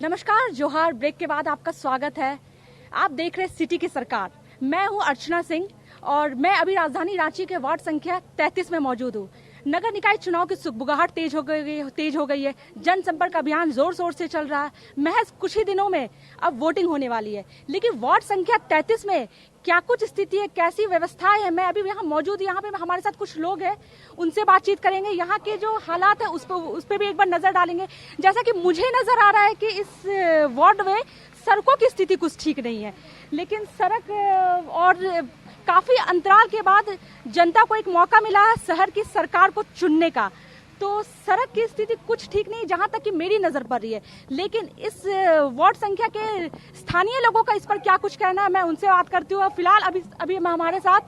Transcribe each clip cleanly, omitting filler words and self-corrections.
नमस्कार, जोहार। ब्रेक के बाद आपका स्वागत है। आप देख रहे सिटी की सरकार। मैं हूं अर्चना सिंह और मैं अभी राजधानी रांची के वार्ड संख्या 33 में मौजूद हूं। नगर निकाय चुनाव की सुगबुगाहट तेज हो गई है। जनसंपर्क अभियान जोर शोर से चल रहा है। महज कुछ ही दिनों में अब वोटिंग होने वाली है, लेकिन वार्ड संख्या 33 में क्या कुछ स्थिति है, कैसी व्यवस्थाएं है। मैं अभी यहाँ मौजूद, यहाँ पे हमारे साथ कुछ लोग हैं, उनसे बातचीत करेंगे। यहाँ के जो हालात है उस पर भी एक बार नजर डालेंगे। जैसा कि मुझे नजर आ रहा है कि इस वार्ड में सड़कों की स्थिति कुछ ठीक नहीं है, लेकिन सड़क और काफी अंतराल के बाद जनता को एक मौका मिला है शहर की सरकार को चुनने का। तो सड़क की स्थिति कुछ ठीक नहीं, जहां तक कि मेरी नजर पड़ रही है। लेकिन इस वार्ड संख्या के स्थानीय लोगों का इस पर क्या कुछ कहना है, मैं उनसे बात करती हूँ। फिलहाल अभी हमारे साथ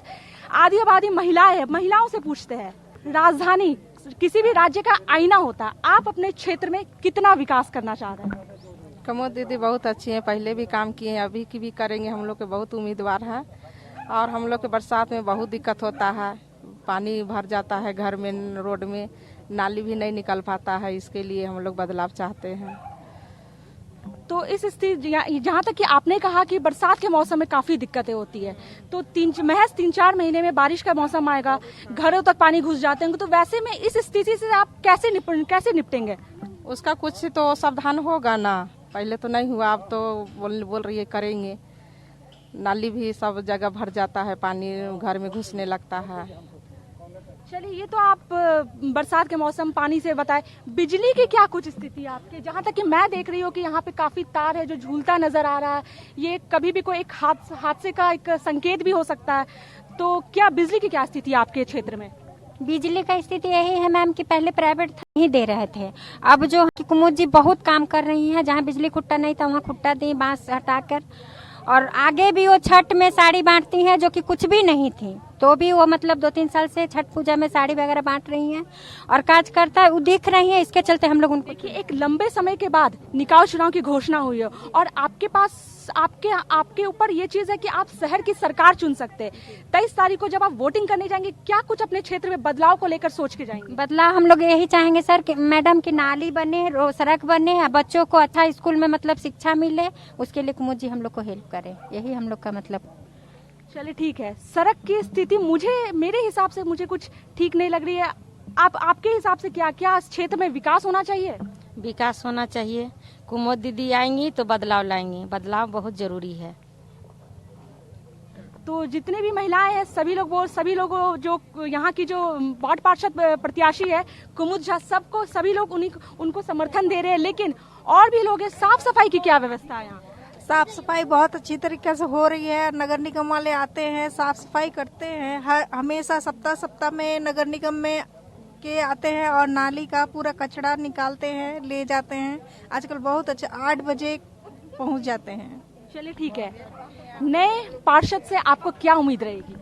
आधी आबादी महिलाएं हैं। महिलाओं से पूछते हैं, राजधानी किसी भी राज्य का आईना होता है, आप अपने क्षेत्र में कितना विकास करना चाह रहे हैं? कमोद दीदी बहुत अच्छी है, पहले भी काम किए हैं, अभी की भी करेंगे। हम लोग के बहुत उम्मीदवार है और हम लोग के बरसात में बहुत दिक्कत होता है। पानी भर जाता है घर में, रोड में नाली भी नहीं निकल पाता है। इसके लिए हम लोग बदलाव चाहते हैं। तो इस स्थिति, जहाँ तक कि आपने कहा कि बरसात के मौसम में काफी दिक्कतें होती है, तो महज 3-4 महीने में बारिश का मौसम आएगा, घरों तक पानी घुस जाते हैं, तो वैसे में इस स्थिति से आप कैसे निपटेंगे? उसका कुछ तो सावधान होगा ना, पहले तो नहीं हुआ, अब तो बोल रही है करेंगे। नाली भी सब जगह भर जाता है, पानी घर में घुसने लगता है। चलिए, ये तो आप बरसात के मौसम पानी से बताए। बिजली की क्या कुछ स्थिति है आपके? जहाँ तक कि मैं देख रही हूँ कि यहाँ पे काफी तार है जो झूलता नजर आ रहा है। ये कभी भी कोई एक हादसे का एक संकेत भी हो सकता है। तो क्या बिजली की क्या स्थिति है आपके क्षेत्र में? बिजली का स्थिति यही है मैम कि पहले प्राइवेट नहीं दे रहे थे, अब जो कुमुद जी बहुत काम कर रही हैं। जहाँ बिजली खुट्टा नहीं था वहाँ खुट्टा दी, बांस हटाकर। और आगे भी वो छठ में साड़ी बांटती हैं, जो कि कुछ भी नहीं थी, तो भी वो मतलब 2-3 साल से छठ पूजा में साड़ी वगैरह बांट रही हैं और कार्यकर्ता वो दिख रही हैं। इसके चलते हम लोग उनको, देखिए, एक लंबे समय के बाद निकाय चुनाव की घोषणा हुई है और आपके पास आपके ऊपर ये चीज है कि आप शहर की सरकार चुन सकते हैं। 23 तारीख को जब आप वोटिंग करने जाएंगे, क्या कुछ अपने क्षेत्र में बदलाव को लेकर सोच के जाएंगे? बदलाव हम लोग यही चाहेंगे सर कि मैडम की नाली बने, सड़क बने, बच्चों को अच्छा स्कूल में मतलब शिक्षा मिले, उसके लिए कुमुद जी हम लोग को हेल्प करे। यही हम लोग का मतलब। चलिए ठीक है। सड़क की स्थिति मेरे हिसाब से मुझे कुछ ठीक नहीं लग रही है। आपके हिसाब से क्या इस क्षेत्र में विकास होना चाहिए? विकास होना चाहिए। कुमुद दीदी आएंगी तो बदलाव लाएंगी, बदलाव बहुत जरूरी है। तो जितने भी महिलाएं हैं, सभी लोग जो यहाँ की जो वार्ड पार्षद प्रत्याशी है कुमुद झा, सभी लोग उनको समर्थन दे रहे हैं। लेकिन और भी लोग हैं। साफ सफाई की क्या व्यवस्था है यहाँ? साफ सफाई बहुत अच्छी तरीके से हो रही है। नगर निगम वाले आते हैं, साफ सफाई करते हैं। हमेशा सप्ताह में नगर निगम में के आते हैं और नाली का पूरा कचरा निकालते हैं, ले जाते हैं। आजकल बहुत अच्छा 8 बजे पहुंच जाते हैं। चलिए ठीक है। नए पार्षद से आपको क्या उम्मीद रहेगी?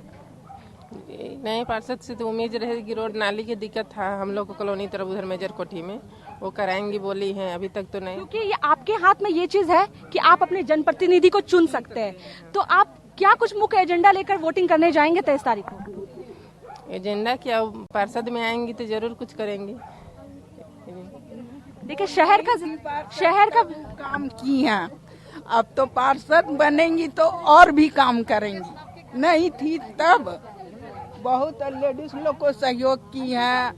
नए पार्षद से तो उम्मीद रहेगी, रोड नाली की दिक्कत था हम लोग को कॉलोनी तरफ, उधर मेजर कोठी में, वो कराएंगी बोली है, अभी तक तो नहीं। क्योंकि ये आपके हाथ में ये चीज है कि आप अपने जनप्रतिनिधि को चुन सकते हैं, तो आप क्या कुछ मुख्य एजेंडा लेकर वोटिंग करने जाएंगे 23 तारीख को? एजेंडा क्या, पार्षद में आएंगी तो जरूर कुछ करेंगे। देखिए, शहर का काम की हैं, अब तो पार्षद बनेंगी तो और भी काम करेंगी। नहीं थी तब बहुत लेडीज लोग को सहयोग की है,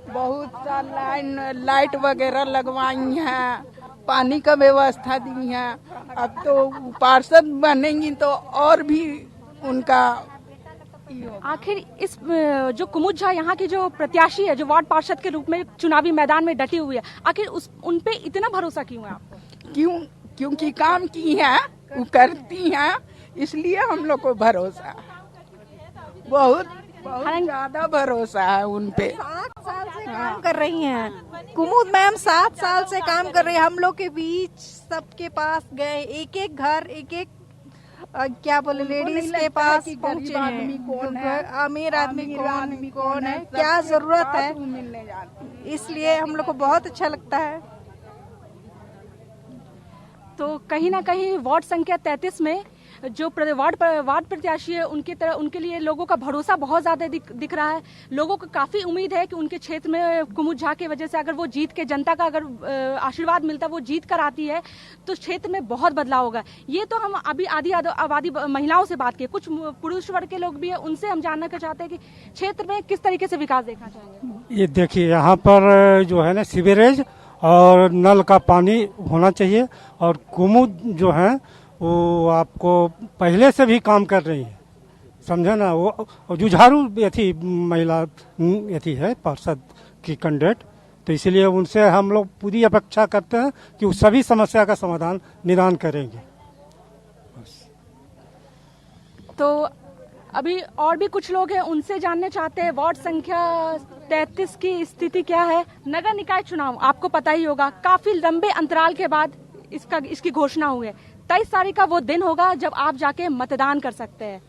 बहुत सा लाइट वगैरह लगवाई हैं, पानी का व्यवस्था दी है। अब तो पार्षद बनेंगी तो और भी उनका। आखिर इस जो कुमुद झा यहाँ की जो प्रत्याशी है, जो वार्ड पार्षद के रूप में चुनावी मैदान में डटी हुई है, आखिर उन पे इतना भरोसा क्यों है आपको? क्योंकि काम की हैं, वो करती हैं, इसलिए हम लोग को भरोसा, बहुत ज्यादा भरोसा है उन पे। 7 साल से काम कर रही हैं कुमुद मैम, 7 साल से काम कर रही है। हम लोग के बीच सबके पास गए, एक घर, क्या बोले, लेडीज के पास पहुंचे हैं। अमीर आदमी कौन है, क्या जरूरत है, इसलिए हम लोग को बहुत अच्छा लगता है। तो कहीं ना कहीं वार्ड संख्या 33 में जो वार्ड प्रत्याशी है उनके लिए लोगों का भरोसा बहुत ज़्यादा दिख रहा है। लोगों को काफ़ी उम्मीद है कि उनके क्षेत्र में कुमुद झा की वजह से अगर वो जीत के, जनता का अगर आशीर्वाद मिलता, वो जीत कर आती है तो क्षेत्र में बहुत बदलाव होगा। ये तो हम अभी आधी आबादी महिलाओं से बात किए, कुछ पुरुष वर्ग के लोग भी है, उनसे हम जानना चाहते हैं कि क्षेत्र में किस तरीके से विकास देखना चाहेंगे। ये देखिए, यहाँ पर जो है ना सीवरेज और नल का पानी होना चाहिए, और कुमुद जो है वो आपको पहले से भी काम कर रही है, समझे ना। वो जुझारू थी महिला है पार्षद की कैंडिडेट, तो इसलिए उनसे हम लोग पूरी अपेक्षा करते हैं कि वो सभी समस्या का समाधान निदान करेंगे। तो अभी और भी कुछ लोग हैं, उनसे जानने चाहते हैं वार्ड संख्या 33 की स्थिति क्या है। नगर निकाय चुनाव आपको पता ही होगा, काफी लंबे अंतराल के बाद इसकी घोषणा हुई है। 23 तारीख का वो दिन होगा जब आप जाके मतदान कर सकते हैं।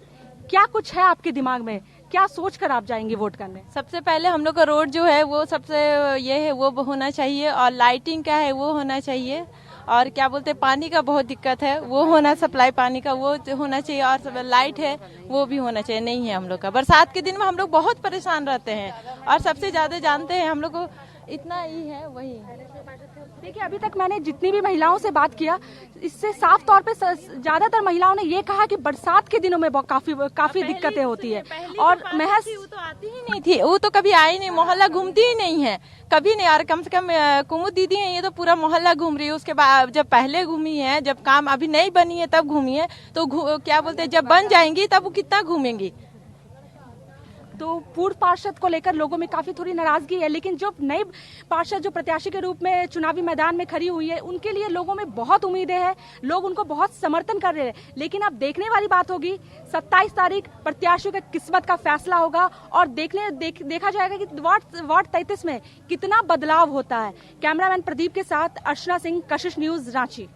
क्या कुछ है आपके दिमाग में, क्या सोचकर आप जाएंगे वोट करने? सबसे पहले हम लोग का रोड जो है वो सबसे ये है वो होना चाहिए, और लाइटिंग क्या है वो होना चाहिए, और क्या बोलते हैं पानी का बहुत दिक्कत है, वो होना, सप्लाई पानी का वो होना चाहिए, और सब लाइट है वो भी होना चाहिए। नहीं है हम लोग का, बरसात के दिन में हम लोग बहुत परेशान रहते हैं, और सबसे ज्यादा जानते हैं हम लोग को इतना ही है वही। देखिए, अभी तक मैंने जितनी भी महिलाओं से बात किया, इससे साफ तौर पे ज्यादातर महिलाओं ने ये कहा कि बरसात के दिनों में काफी दिक्कतें होती है, और महज वो तो आती ही नहीं थी, वो तो कभी आई नहीं, मोहल्ला घूमती ही नहीं है कभी नहीं। और कम से कम कुमुद दीदी है, ये तो पूरा मोहल्ला घूम रही है। उसके बाद जब पहले घूमी है, जब काम अभी नहीं बनी है तब घूमी है, तो क्या बोलते हैं जब बन जाएंगी तब वो कितना घूमेंगी। तो पूर्व पार्षद को लेकर लोगों में काफी थोड़ी नाराजगी है, लेकिन जो नए पार्षद जो प्रत्याशी के रूप में चुनावी मैदान में खड़ी हुई है, उनके लिए लोगों में बहुत उम्मीदें हैं, लोग उनको बहुत समर्थन कर रहे हैं। लेकिन अब देखने वाली बात होगी 27 तारीख प्रत्याशियों की किस्मत का फैसला होगा, और देखा जाएगा कि वार्ड 33 में कितना बदलाव होता है। कैमरामैन प्रदीप के साथ अर्चना सिंह, कशिश न्यूज, रांची।